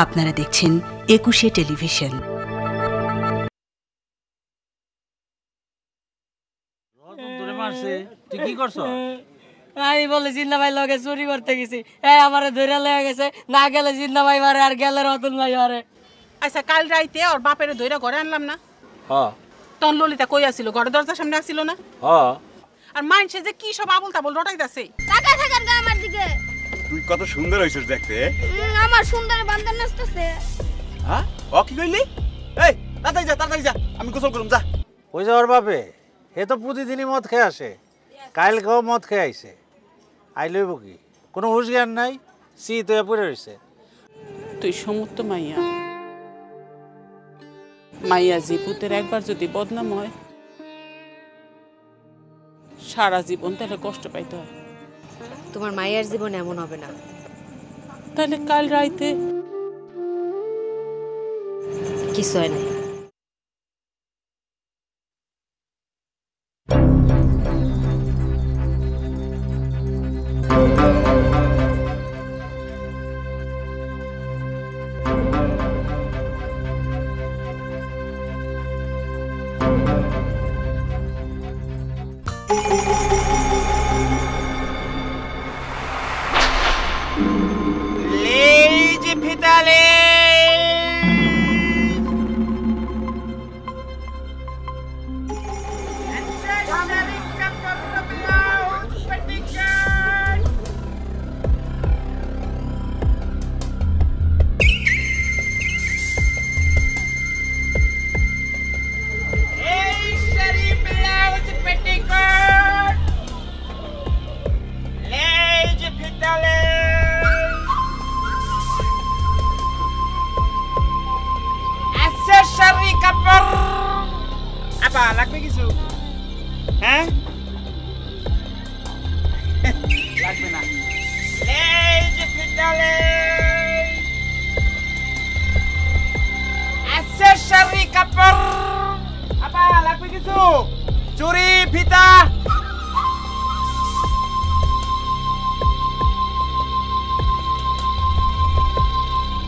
আপনারা দেখছেন ২১শে টেলিভিশন। তুই কি করছ? আমি বলে জিন্না ভাই লগে চুরি করতে গেছি, এই আমারে ধরে লয়ে গেছে, না গেলে জিন্না ভাই মারে আর গেলে রতন ভাই মারে। আচ্ছা কাল রাইতে ওর বাপের ধইরা ঘরে আনলাম না? হ্যাঁ। তখন ললিতা কই আসিল? ঘরে দরজার সামনে আসিল না? হ্যাঁ। আর মানছে যে কি সব আবল তাবল রটাইতাছে। টাকা থাকার গা আমার দিকে। তুই কত সুন্দর হইছিস দেখতে। আমার সুন্দর বান্দর নাচতেছে। হ্যাঁ? ও কি কইলি? এই তাড়াতাড়ি যা আমি গোসল করুম যা। ওই যে ওর বাপে এ তো প্রতিদিনই মদ খেয়ে আসে, কালকেও মদ খেয়ে আইছে। আইলইব কি, কোনো হুঁশ জ্ঞান নাই, শীত হয়ে পড়ে রয়েছে। তুই সমস্ত মাইয়া, মাইয়া জিপুতের একবার যদি বদনাম হয় সারা জীবন তাহলে কষ্ট পাইতে হয়। তোমার মায়ের জীবন এমন হবে না। তাহলে কাল রাইতে কিছু হয় না। লাগবে কিছু? হ্যাঁ লাগবে না। এই যে ফিতালে অ্যাকসেসরি কাপড়। আপা লাগবে কিছু? চুড়ি ফিতা।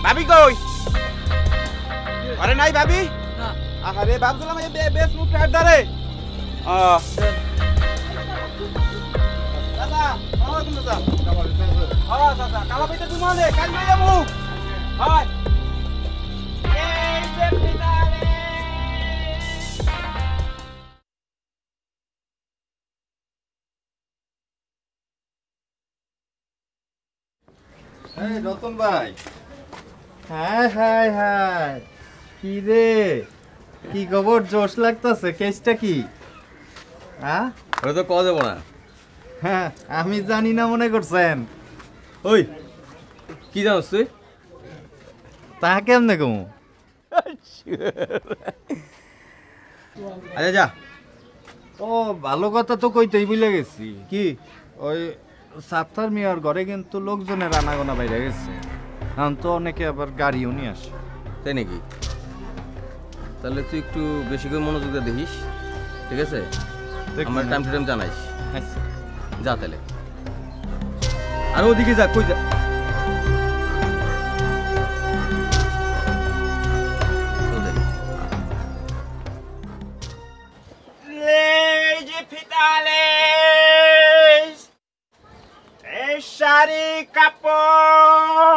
ভাবি কই? আরে নাই ভাবি? আরে বাবুলা মানে বেশ মুখ কাট দারে। দাদা আমার কোন দাদা? দাদা কালা পেতে তুমি মানে কাল লই যাবো। হয় এই যে পিতালে। এই রতন ভাই। হাই হাই হাই, কি রে, কি খবর? জোশ লাগতেছে, কেসটা কি? হ্যাঁ ওরা তো কওয়া যাবো না। হ্যাঁ আমি জানি না মনে করছেন। ওই কি জানোস তুই? তা কেমনে কমু? আচ্ছা যা। ও ভালো কথা তো কইতেই ভুলে গেছি। কি ওই সাত্তার মিয়ার ঘরে কিন্তু লোকজনের আনাগোনা বাইরে গেছে, এখন তো অনেকে আবার গাড়িও নিয়ে আসে। তাই নাকি? তাহলে তুই একটু বেশি করে মনোযোগ দিয়ে দেখিস, ঠিক আছে? আমার টাইম টু টাইম জানাইস। আচ্ছা যা তাহলে। আর ওদিকে যা, কই যা। শাড়ি কাপড়।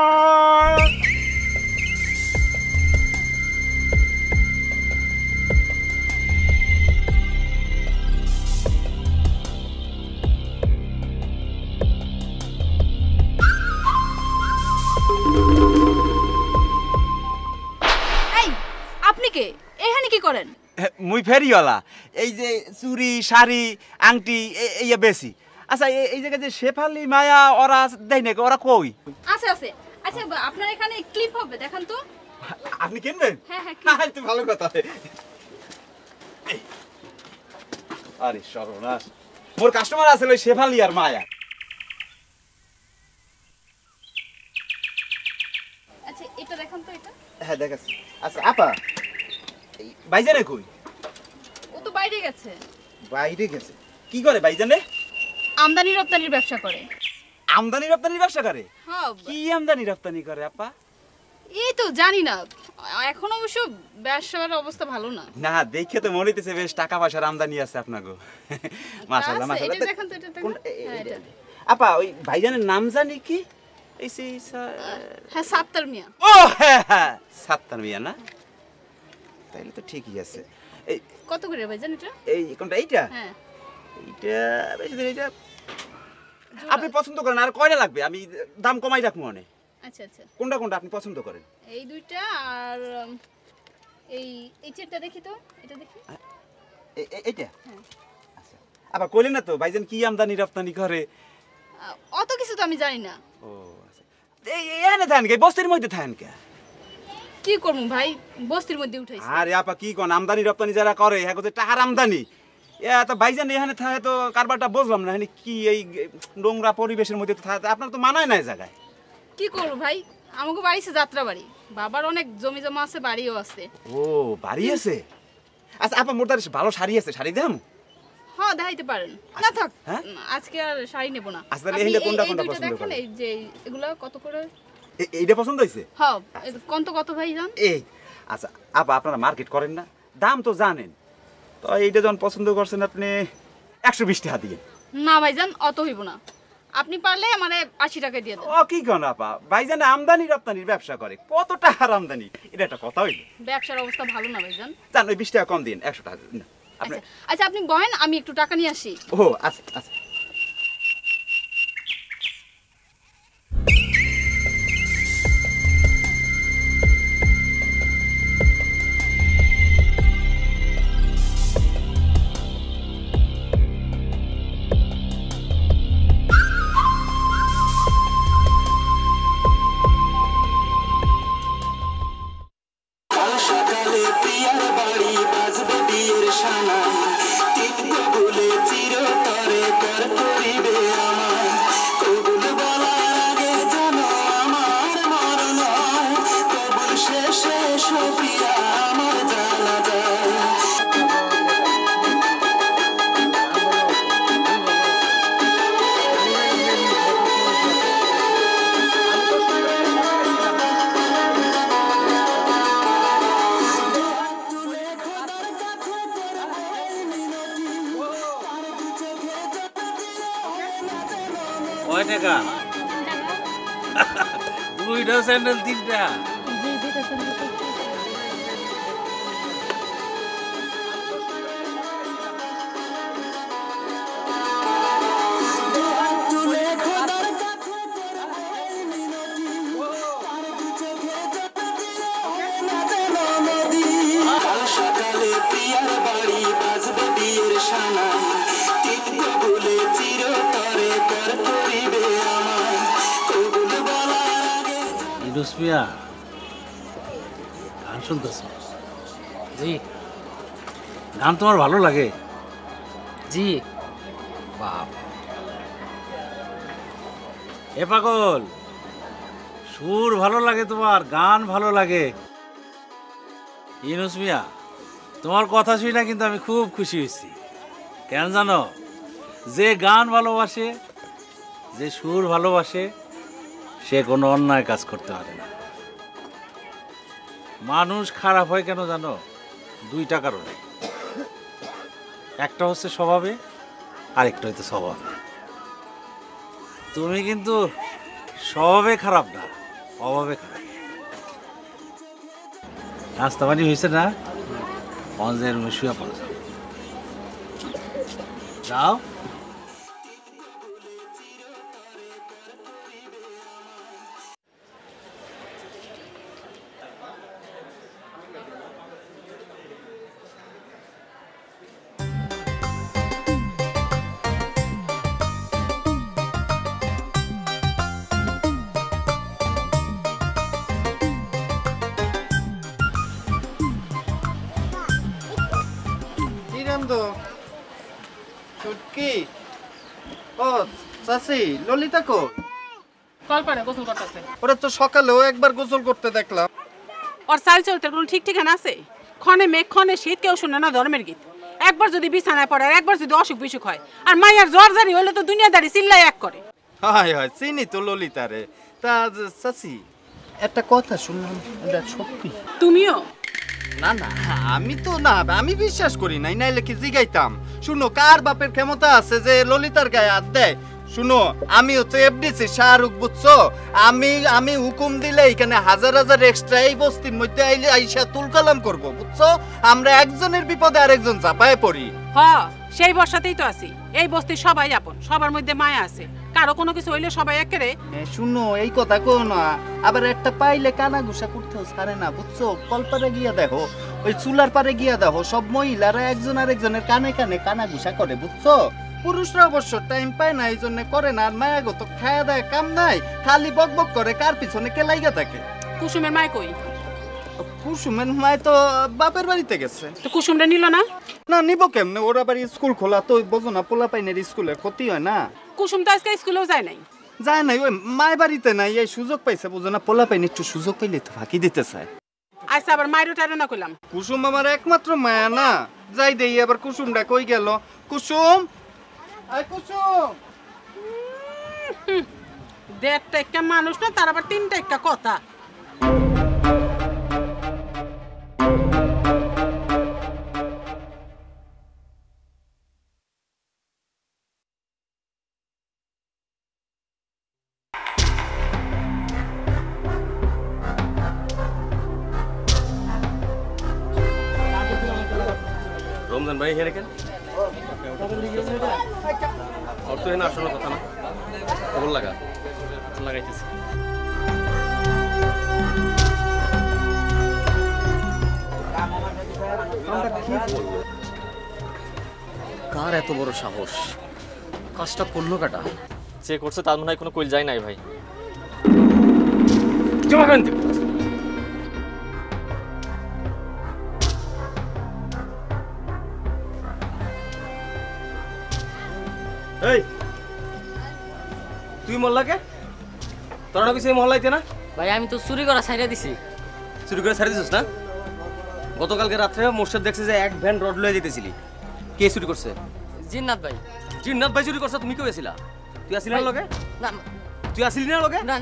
আপনি কে? এখানে কি করেন? মুই ফেরিওয়ালা। এই যে চুরি শাড়ি আংটি এইয়া বেশি। আচ্ছা এই জায়গায় যে শেফালি মায়া ওরা দেয় নাকি? ওরা কই? আছে আছে। আচ্ছা আপনার এখানে ক্লিপ হবে, দেখান তো। আপনি কিনবেন? হ্যাঁ হ্যাঁ। তো ভালো কথা। আরে সর্বনাশ, মোর কাস্টমার আছে ওই শেফালি আর মায়া। আচ্ছা এটা দেখান তো। এটা হ্যাঁ দেখাচ্ছি। আচ্ছা আপা ভাইজানে কই? ও তো বাইরে গেছে। বাইরে গেছে? কি করে ভাইজানে? আমদানি রপ্তানির ব্যবসা করে। আমদানি রপ্তানির ব্যবসা করে? হ্যাঁ। কি আমদানি রপ্তানি করে আপা? এই তো জানি না, এখন অবশ্য ব্যবসার অবস্থা ভালো না। না দেখে তো মনে হইতেছে বেশ টাকা পয়সার আমদানি আছে আপনাকে। মাশাআল্লাহ এটা মাশাআল্লাহ। দেখেন তো, এটা দেখেন। হ্যাঁ, এটা। আপা ওই ভাইজানের নাম জানি কি? এই হ্যাঁ, সাত্তার মিয়া। ও হ্যাঁ হ্যাঁ, সাত্তার মিয়া না? তাইলে তো ঠিকই আছে। এই কত করে ভাইজান এটা? এই কোনটা এইটা? হ্যাঁ, এইটা বেশি দিন এইটা আপনি পছন্দ করেন আর কয়টা লাগবে? আমি দাম কমাই রাখবো অনেক। আচ্ছা আচ্ছা, কোনটা কোনটা আপনি পছন্দ করেন? এই দুইটা আর এই চেটটা দেখি তো, এটা দেখি। এইটা? আচ্ছা, আবার কইলেন না তো ভাইজান কি আমদানি রপ্তানি করে? অত কিছু তো আমি জানি না। ও আচ্ছা, এই এনে থাকেন কে? বস্তির মধ্যে থাকেন কে? কি করবো ভাই, বস্তির মধ্যে উঠাইছি। আরে আপা কি কোন, আমদানি রপ্তানি যারা করে হ্যাঁ কোথায় টাকার আমদানি। তো ভাইজান এখানে থাকে তো কারবারটা বুঝলাম না, এখানে কি এই নোংরা পরিবেশের মধ্যে তো থাকে, আপনার তো মানায় না এই জায়গায়। কি করবো ভাই, আমাকে বাড়ি আছে যাত্রা বাড়ি, বাবার অনেক জমি জমা আছে, বাড়িও আছে। ও বাড়ি আছে? আচ্ছা আপা মোর দ্বারা ভালো শাড়ি আছে, শাড়ি দাম? হ্যাঁ দেখাইতে পারেন। না থাক, হ্যাঁ? আজকে আর শাড়ি নেব না। আচ্ছা তাহলে এইটা কোনটা কোনটা পছন্দ দেখেন, করেন? এই যে এগুলা কত করে? এইটা পছন্দ হইছে? হ্যাঁ, কত ভাই জান? এই আচ্ছা আপা আপনারা মার্কেট করেন না, দাম তো জানেন, তো এইটা যখন পছন্দ করছেন আপনি 120 টাকা দিয়ে। না ভাইজান, অত হইব না, আপনি পারলে মানে 80 টাকা দিয়ে দেন। ও কি কোন আপা, ভাইজান আমদানি রপ্তানির ব্যবসা করে, কত টাকার আমদানি, এটা একটা কথা হইল? ব্যবসার অবস্থা ভালো না ভাইজান। জান ওই 20 টাকা কম দিন, 100 টাকা দিন। আপনি আচ্ছা আপনি বহেন, আমি একটু টাকা নিয়ে আসি। ও আচ্ছা আচ্ছা। কয় টাকা? 2টা স্যান্ডেল 3টা। রুসমিয়া গান শুনতেছ? জি গান তোমার ভালো লাগে? জি। বাপ এ পাগল, সুর ভালো লাগে তোমার, গান ভালো লাগে। ইউনুস মিয়া, তোমার কথা শুই না কিন্তু আমি খুব খুশি হয়েছি। কেন জানো? যে গান ভালোবাসে, যে সুর ভালোবাসে, সে কোনো অন্যায় কাজ করতে পারে না। মানুষ খারাপ হয় কেন জানো? 2টা কারণে, একটা হচ্ছে স্বভাবে, আরেকটা হচ্ছে স্বভাবে। তুমি কিন্তু স্বভাবে খারাপ না, অভাবে খারাপ। নাস্তা পানি হয়েছে না? পঞ্জের রুমে শুয়ে পড়ে যাও। চুটকি ও চাচি, ললিতা কো? কলপারে গোসল করতেছে। ওরা তো সকালেও একবার গোসল করতে দেখলাম। ওর চাল চলতে কোনো ঠিক ঠিকানা আছে? ক্ষণে মেঘ ক্ষণে শীত, কেউ শুনে না ধর্মের গীত। একবার যদি বিছানায় পড়ে আর একবার যদি অসুখ বিসুখ হয়, আর মাইয়ার জ্বর জারি হইলে তো দুনিয়াদারি চিল্লাই এক করে। হায় হায়, চিনি তো ললিতারে। তা চাচি, একটা কথা শুনলাম, এটা সত্যি? তুমিও? না না, আমি তো না, আমি বিশ্বাস করি নাই, নাইলে কি জিগাইতাম। শুনো, কার বাপের ক্ষমতা আছে যে ললিতার গায়ে হাত দেয়? শুনো, আমি হচ্ছে এফডিসি শাহরুখ, বুঝছো? আমি হুকুম দিলে এখানে হাজার হাজার এক্সট্রা এই বস্তির মধ্যে আইলে আইসা তুলকালাম করব, বুঝছো? আমরা একজনের বিপদে আরেকজন চাপায় পড়ি। হ্যাঁ, সেই বর্ষাতেই তো আছি। এই বস্তির সবাই আপন, সবার মধ্যে মায়া আছে। কারো কোনো কিছু হইলে সবাই একেরে। শুনো, এই কথা কো না, আবার একটা পাইলে কানা ঘুষা করতেও ছাড়ে না, বুঝছো? কলপারে গিয়া দেখো, ওই চুলার পারে গিয়া দেখো, সব মহিলারা একজন আরেকজনের কানে কানে কানা ঘুষা করে, বুঝছো? পুরুষরা অবশ্য টাইম পায় না, এই জন্য করে না। আর মায়াগো তো খায়া দেয় কাম নাই, খালি বক বক করে, কার পিছনে কে লাইগা থাকে। কুসুমের মায় কই? কুসুমের মায় তো বাপের বাড়িতে গেছে। তো কুসুমটা নিল না? না, নিব কেমনে? ওরা বাড়ি স্কুল খোলা তো, বোঝো না, পোলা পাইনের স্কুলের ক্ষতি হয় না। কুসুম তো আজকে স্কুলেও যায় নাই। যায় নাই, ওই মায়ের বাড়িতে নাই, এই সুযোগ পাইছে, বুঝো না? পোলা পাইন একটু সুযোগ পাইলে তো ফাঁকি দিতে চায়। আচ্ছা, আবার মায়েরও টাইরো না করলাম। কুসুম আমার একমাত্র মায়া না, যাই দেই। আবার কুসুমটা কই গেল? কুসুম, আই কুসুম। দেড়টা একটা মানুষ না, তার আবার তিনটা একটা কথা। রমজান ভাই এখানে কেন? ওর তো এখানে আসানোর কথা না, খবর লাগা লাগাইতেছি। কার এত বড় সাহস? কাজটা করলো কাটা? যে করছে তার মনে হয় কোনো কইল যায় নাই ভাই। এই তুই মহল্লাকে তোরা না কিছু মহল্লাইতে না? ভাই আমি তো চুরি করা ছাইড়া দিছি। চুরি করে ছাড়ি দিছিস না? গতকালকে রাত্রে মোর্শেদ দেখছে যে এক ভ্যান রড লয়ে যেতেছিলি। কে চুরি করছে? জিন্নাত ভাই। জিন্নাত ভাই চুরি করছে? তুমি কেউ গেছিলা? তুই আসিলি না লগে? না। তুই আসিলি না লগে? না।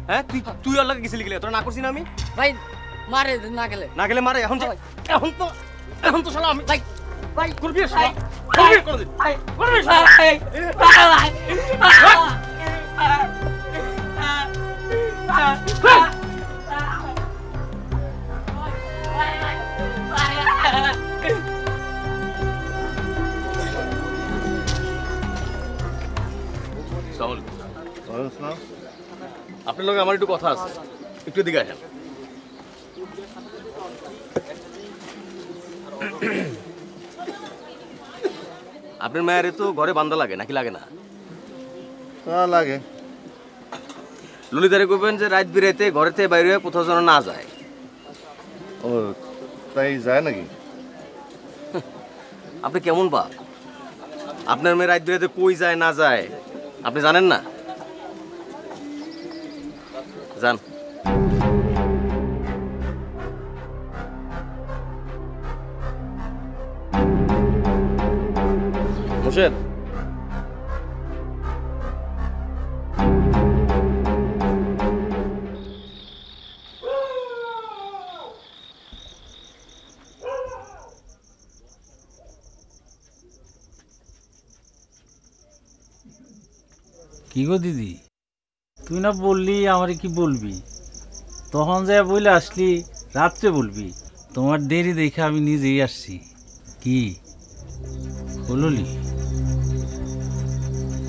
হ্যাঁ, তুই ওর লগে গেছিলি গেলে? তোরা না করছিস না? আমি ভাই মারে না গেলে। না গেলে মারে। এখন তো শালা আমি ভাই ভাই করবি শালা, করবি কোনদিন করবি শালা। আপনার লগে আমার একটু কথা আছে, একটু দিকে আসেন। আপনার মায়ের তো ঘরে বান্ধা লাগে নাকি লাগে না? লাগে। ললিতারে কইবেন যে রাত বিরাইতে ঘরে থেকে বাইরে কোথাও যেন না যায়। ও তাই যায় নাকি? আপনি কেমন বাপ? আপনার মেয়ে রাত বিরাইতে কই যায় না যায় আপনি জানেন না? যান। মোর্শেদ, কি গো দিদি, তুই না বললি আমারে কি বলবি? তখন যা বলে আসলি রাত্রে বলবি। তোমার দেরি দেখে আমি নিজেই আসছি। কি বললি?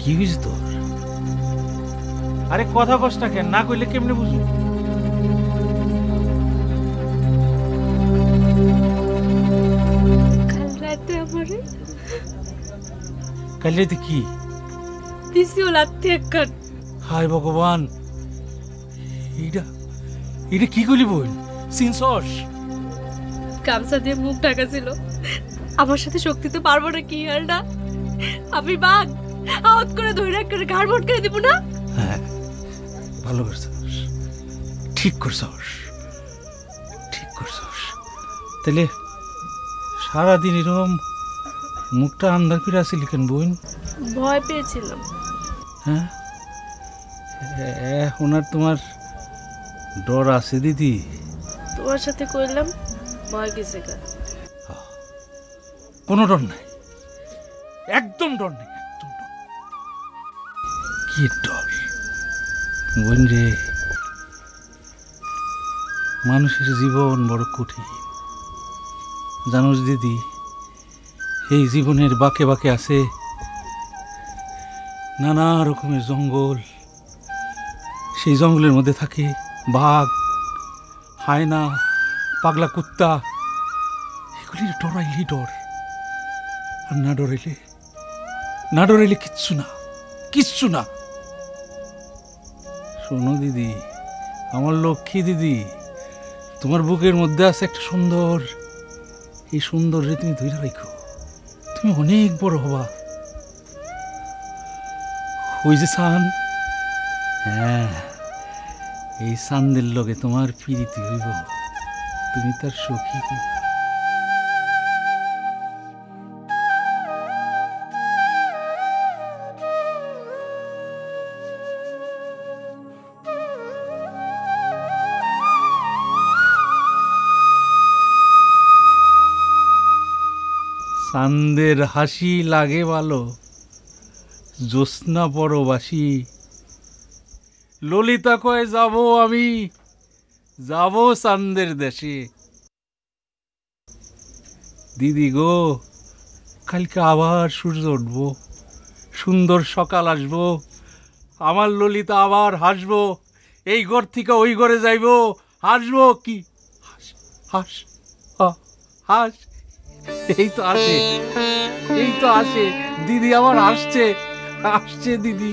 কি হয়েছে তোর? আরে কথা কষ্ট কেন? না কইলে কেমনে বুঝবো? কাল রাতে কি দিছি? ও লাত্তি একখান। হায় ভগবান, এটা কি করলি বোন? সিনসস গামছা দিয়ে মুখ ঢাকা ছিল। আমার সাথে শক্তি তো পারবো না। কি হালটা? আমি বাঘ আউট করে ধরে করে ঘাড় মোট করে দিব না? হ্যাঁ, ভালো করছস, ঠিক করছস, ঠিক করছস। তাহলে সারাদিন এরকম মুখটা আন্ধার করে আসিলি কেন বোন? ভয় পেয়েছিলাম। হ্যাঁ, এখন আর তোমার ডর আছে দিদি? তোমার সাথে কইলাম ভয় গেছে গা। কোনো ডর নাই, একদম ডর নেই, একদম ডর। কি ডর বোন রে, মানুষের জীবন বড় কঠিন জানোস দিদি। এই জীবনের বাঁকে বাঁকে আছে নানা রকমের জঙ্গল। সেই জঙ্গলের মধ্যে থাকে বাঘ, হায়না, পাগলা কুত্তা। এগুলির ডরাইলেই ডর, আর না ডরাইলে কিচ্ছু না, কিচ্ছু না। শোনো দিদি, আমার লক্ষ্মী দিদি, তোমার বুকের মধ্যে আছে একটা সুন্দর। এই সুন্দর রে তুমি ধরে রাখো, তুমি অনেক বড় হবা। ওই যে সান, হ্যাঁ, এই সানদের লগে তোমার প্রীতি হইব, তুমি তার সখী হইবা। চাঁদের হাসি লাগে ভালো, জ্যোৎস্না পরবাসী। ললিতা কয় যাব আমি, যাব চাঁদের দেশে। দিদি গো, কালকে আবার সূর্য উঠবো, সুন্দর সকাল আসবো, আমার ললিতা আবার হাসবো, এই ঘর থেকে ওই ঘরে যাইব, হাসবো। কি হাস হাস হাস, এই তো আসে, এই তো আসে দিদি, আবার আসছে, আসছে দিদি।